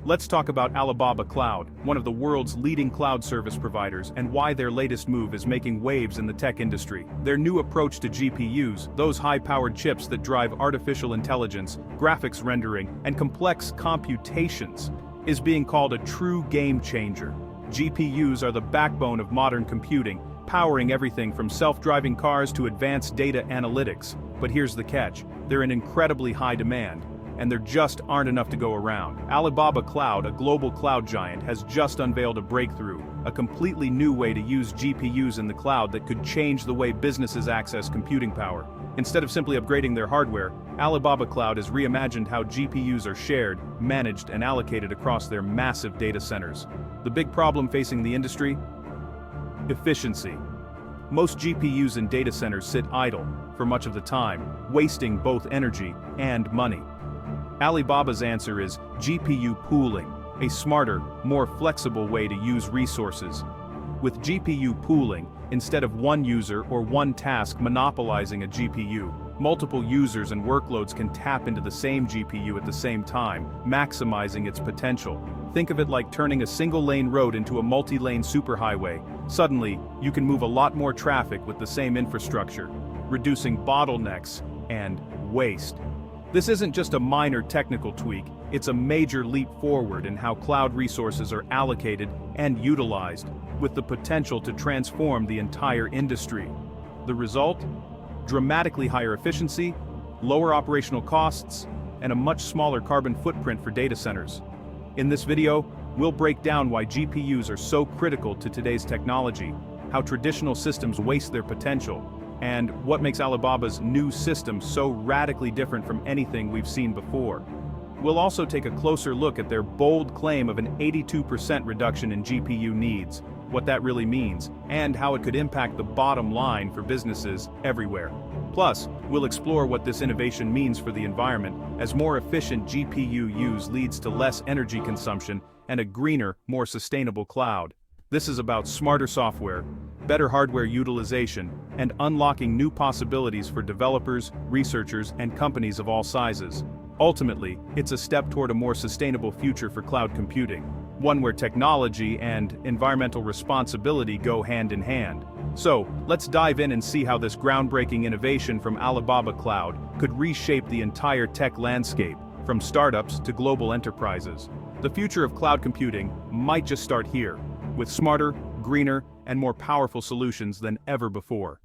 Let's talk about Alibaba Cloud, one of the world's leading cloud service providers, and why their latest move is making waves in the tech industry. Their new approach to GPUs, those high-powered chips that drive artificial intelligence, graphics rendering, and complex computations, is being called a true game changer. GPUs are the backbone of modern computing, powering everything from self-driving cars to advanced data analytics. But here's the catch: they're in incredibly high demand, and there just aren't enough to go around. Alibaba Cloud, a global cloud giant, has just unveiled a breakthrough, a completely new way to use GPUs in the cloud that could change the way businesses access computing power. Instead of simply upgrading their hardware, Alibaba Cloud has reimagined how GPUs are shared, managed, and allocated across their massive data centers. The big problem facing the industry? Efficiency. Most GPUs in data centers sit idle for much of the time, wasting both energy and money. Alibaba's answer is GPU pooling, a smarter, more flexible way to use resources. With GPU pooling, instead of one user or one task monopolizing a GPU, multiple users and workloads can tap into the same GPU at the same time, maximizing its potential. Think of it like turning a single-lane road into a multi-lane superhighway. Suddenly, you can move a lot more traffic with the same infrastructure, reducing bottlenecks and waste. This isn't just a minor technical tweak, it's a major leap forward in how cloud resources are allocated and utilized, with the potential to transform the entire industry. The result? Dramatically higher efficiency, lower operational costs, and a much smaller carbon footprint for data centers. In this video, we'll break down why GPUs are so critical to today's technology, how traditional systems waste their potential, and what makes Alibaba's new system so radically different from anything we've seen before. We'll also take a closer look at their bold claim of an 82% reduction in GPU needs, what that really means, and how it could impact the bottom line for businesses everywhere. Plus, we'll explore what this innovation means for the environment, as more efficient GPU use leads to less energy consumption and a greener, more sustainable cloud. This is about smarter software, better hardware utilization, and unlocking new possibilities for developers, researchers, and companies of all sizes. Ultimately, it's a step toward a more sustainable future for cloud computing, one where technology and environmental responsibility go hand in hand. So, let's dive in and see how this groundbreaking innovation from Alibaba Cloud could reshape the entire tech landscape, from startups to global enterprises. The future of cloud computing might just start here, with smarter, greener, and more powerful solutions than ever before.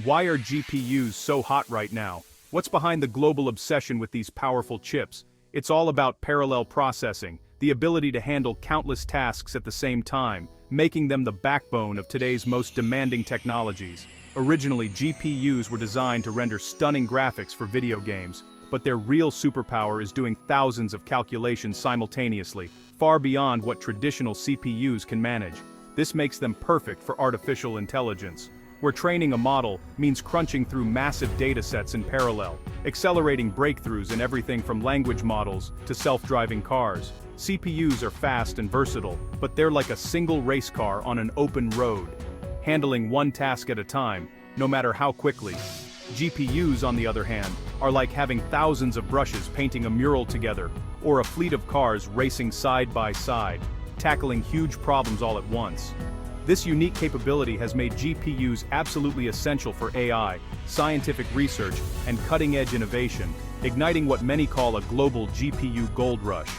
Why are GPUs so hot right now? What's behind the global obsession with these powerful chips? It's all about parallel processing, the ability to handle countless tasks at the same time, making them the backbone of today's most demanding technologies. Originally, GPUs were designed to render stunning graphics for video games, but their real superpower is doing thousands of calculations simultaneously, far beyond what traditional CPUs can manage. This makes them perfect for artificial intelligence, where training a model means crunching through massive datasets in parallel, accelerating breakthroughs in everything from language models to self-driving cars. CPUs are fast and versatile, but they're like a single race car on an open road, handling one task at a time, no matter how quickly. GPUs, on the other hand, are like having thousands of brushes painting a mural together, or a fleet of cars racing side by side, tackling huge problems all at once. This unique capability has made GPUs absolutely essential for AI, scientific research, and cutting-edge innovation, igniting what many call a global GPU gold rush.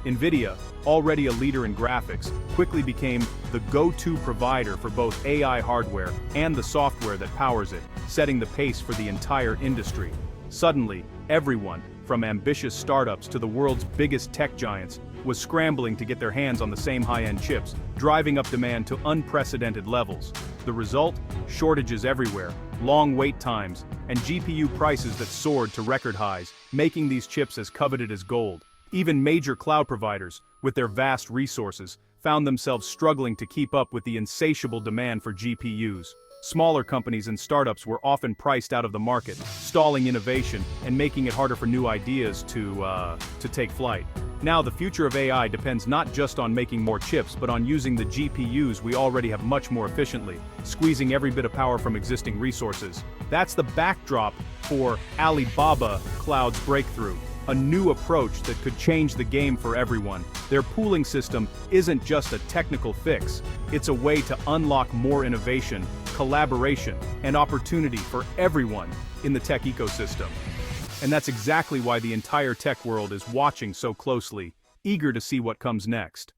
Nvidia, already a leader in graphics, quickly became the go-to provider for both AI hardware and the software that powers it, setting the pace for the entire industry. Suddenly, everyone, from ambitious startups to the world's biggest tech giants, was scrambling to get their hands on the same high-end chips, driving up demand to unprecedented levels. The result? Shortages everywhere, long wait times, and GPU prices that soared to record highs, making these chips as coveted as gold. Even major cloud providers, with their vast resources, found themselves struggling to keep up with the insatiable demand for GPUs. Smaller companies and startups were often priced out of the market, stalling innovation and making it harder for new ideas to take flight. Now the future of AI depends not just on making more chips but on using the GPUs we already have much more efficiently, squeezing every bit of power from existing resources. That's the backdrop for Alibaba Cloud's breakthrough. a new approach that could change the game for everyone. Their pooling system isn't just a technical fix, it's a way to unlock more innovation, collaboration, and opportunity for everyone in the tech ecosystem. And that's exactly why the entire tech world is watching so closely, eager to see what comes next.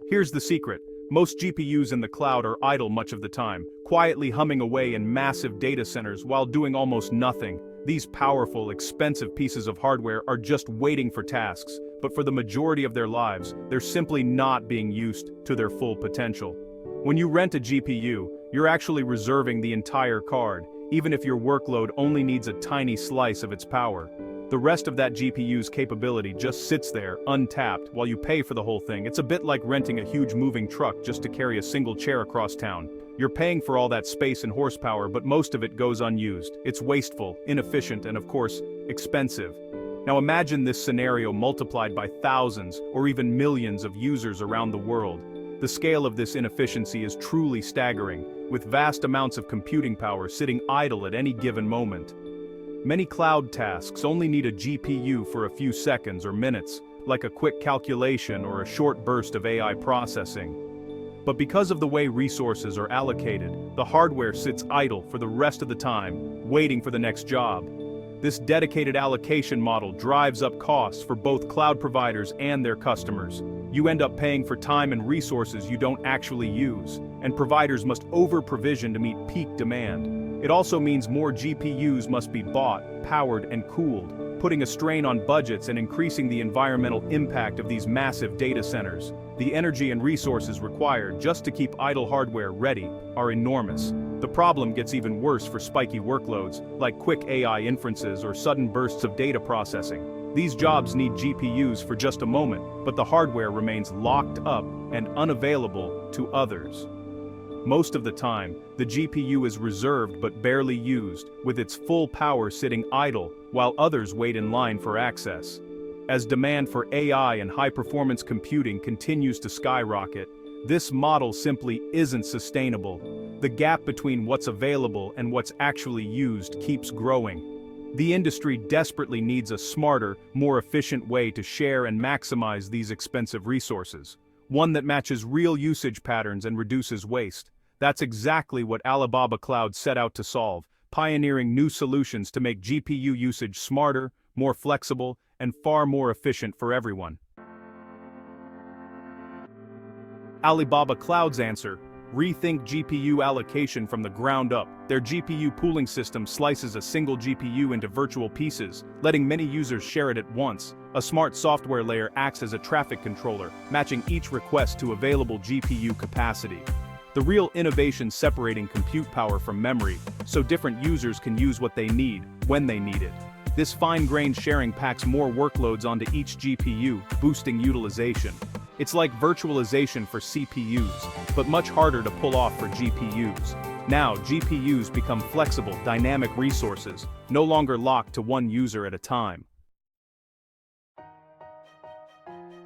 Here's the secret. Most GPUs in the cloud are idle much of the time, quietly humming away in massive data centers while doing almost nothing. These powerful, expensive pieces of hardware are just waiting for tasks, but for the majority of their lives, they're simply not being used to their full potential. When you rent a GPU, you're actually reserving the entire card, even if your workload only needs a tiny slice of its power. The rest of that GPU's capability just sits there, untapped, while you pay for the whole thing. It's a bit like renting a huge moving truck just to carry a single chair across town. You're paying for all that space and horsepower, but most of it goes unused. It's wasteful, inefficient, and of course, expensive. Now imagine this scenario multiplied by thousands or even millions of users around the world. The scale of this inefficiency is truly staggering, with vast amounts of computing power sitting idle at any given moment. Many cloud tasks only need a GPU for a few seconds or minutes, like a quick calculation or a short burst of AI processing. But because of the way resources are allocated, the hardware sits idle for the rest of the time, waiting for the next job. This dedicated allocation model drives up costs for both cloud providers and their customers. You end up paying for time and resources you don't actually use, and providers must over-provision to meet peak demand. It also means more GPUs must be bought, powered, and cooled, putting a strain on budgets and increasing the environmental impact of these massive data centers. The energy and resources required just to keep idle hardware ready are enormous. The problem gets even worse for spiky workloads, like quick AI inferences or sudden bursts of data processing. These jobs need GPUs for just a moment, but the hardware remains locked up and unavailable to others. Most of the time, the GPU is reserved but barely used, with its full power sitting idle while others wait in line for access. As demand for AI and high-performance computing continues to skyrocket, this model simply isn't sustainable. The gap between what's available and what's actually used keeps growing. The industry desperately needs a smarter, more efficient way to share and maximize these expensive resources. One that matches real usage patterns and reduces waste. That's exactly what Alibaba Cloud set out to solve, pioneering new solutions to make GPU usage smarter, more flexible, and far more efficient for everyone. Alibaba Cloud's answer: rethink GPU allocation from the ground up. Their GPU pooling system slices a single GPU into virtual pieces, letting many users share it at once. A smart software layer acts as a traffic controller, matching each request to available GPU capacity. The real innovation separating compute power from memory, so different users can use what they need, when they need it. This fine-grained sharing packs more workloads onto each GPU, boosting utilization. It's like virtualization for CPUs, but much harder to pull off for GPUs. Now, GPUs become flexible, dynamic resources, no longer locked to one user at a time.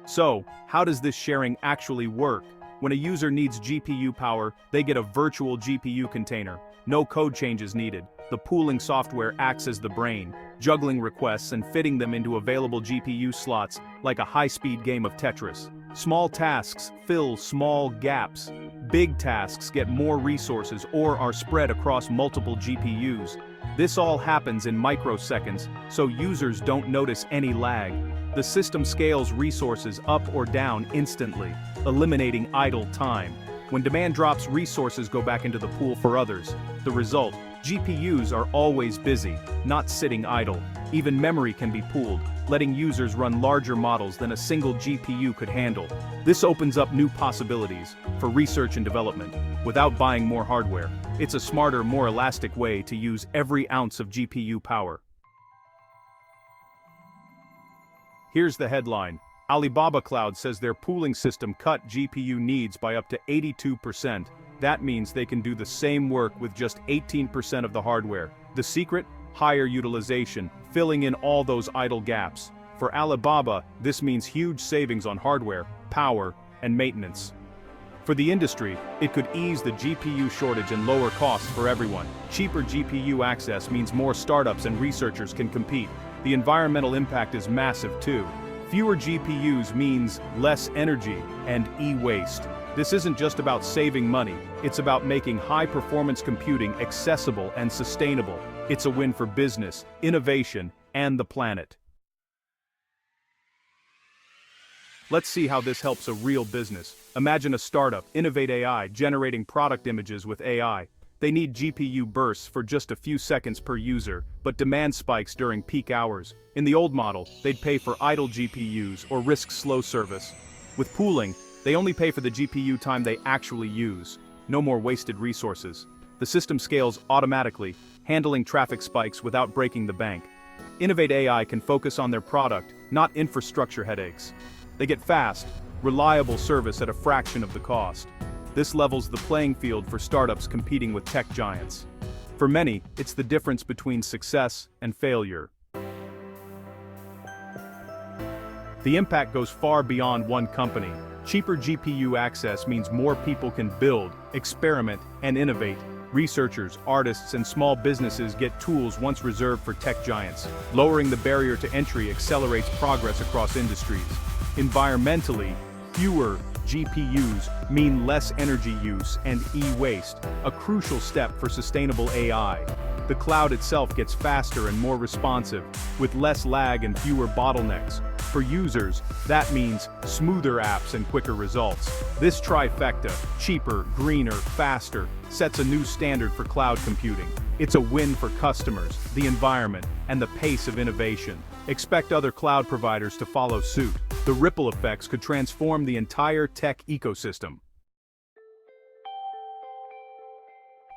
So, how does this sharing actually work? When a user needs GPU power, they get a virtual GPU container. No code changes needed. The pooling software acts as the brain, juggling requests and fitting them into available GPU slots like a high-speed game of Tetris. Small tasks fill small gaps. Big tasks get more resources or are spread across multiple GPUs. This all happens in microseconds, so users don't notice any lag. The system scales resources up or down instantly, eliminating idle time. When demand drops, resources go back into the pool for others. The result: GPUs are always busy, not sitting idle. Even memory can be pooled, letting users run larger models than a single GPU could handle. This opens up new possibilities for research and development, without buying more hardware. It's a smarter, more elastic way to use every ounce of GPU power. Here's the headline. Alibaba Cloud says their pooling system cut GPU needs by up to 82%. That means they can do the same work with just 18% of the hardware. The secret? Higher utilization, filling in all those idle gaps. For Alibaba, this means huge savings on hardware, power, and maintenance. For the industry, it could ease the GPU shortage and lower costs for everyone. Cheaper GPU access means more startups and researchers can compete. The environmental impact is massive too. Fewer GPUs means less energy and e-waste. This isn't just about saving money, it's about making high-performance computing accessible and sustainable. It's a win for business, innovation, and the planet. Let's see how this helps a real business. Imagine a startup, Innovate AI, generating product images with AI. They need GPU bursts for just a few seconds per user, but demand spikes during peak hours. In the old model, they'd pay for idle GPUs or risk slow service. With pooling, they only pay for the GPU time they actually use. No more wasted resources. The system scales automatically, handling traffic spikes without breaking the bank. Innovate AI can focus on their product, not infrastructure headaches. They get fast, reliable service at a fraction of the cost. This levels the playing field for startups competing with tech giants. For many, it's the difference between success and failure. The impact goes far beyond one company. Cheaper GPU access means more people can build, experiment, and innovate. Researchers, artists, and small businesses get tools once reserved for tech giants. Lowering the barrier to entry accelerates progress across industries. Environmentally, fewer GPUs mean less energy use and e-waste, a crucial step for sustainable AI. The cloud itself gets faster and more responsive, with less lag and fewer bottlenecks. For users, that means smoother apps and quicker results. This trifecta, cheaper, greener, faster, sets a new standard for cloud computing. It's a win for customers, the environment, and the pace of innovation. Expect other cloud providers to follow suit. The ripple effects could transform the entire tech ecosystem.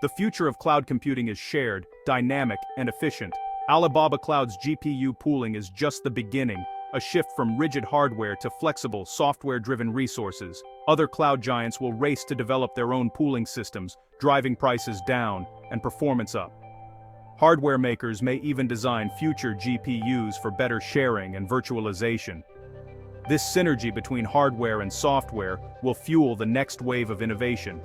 The future of cloud computing is shared, dynamic, and efficient. Alibaba Cloud's GPU pooling is just the beginning, a shift from rigid hardware to flexible, software-driven resources. Other cloud giants will race to develop their own pooling systems, driving prices down and performance up. Hardware makers may even design future GPUs for better sharing and virtualization. This synergy between hardware and software will fuel the next wave of innovation.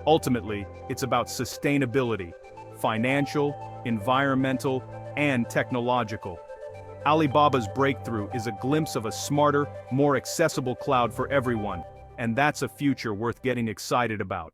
Ultimately, it's about sustainability, financial, environmental, and technological. Alibaba's breakthrough is a glimpse of a smarter, more accessible cloud for everyone, and that's a future worth getting excited about.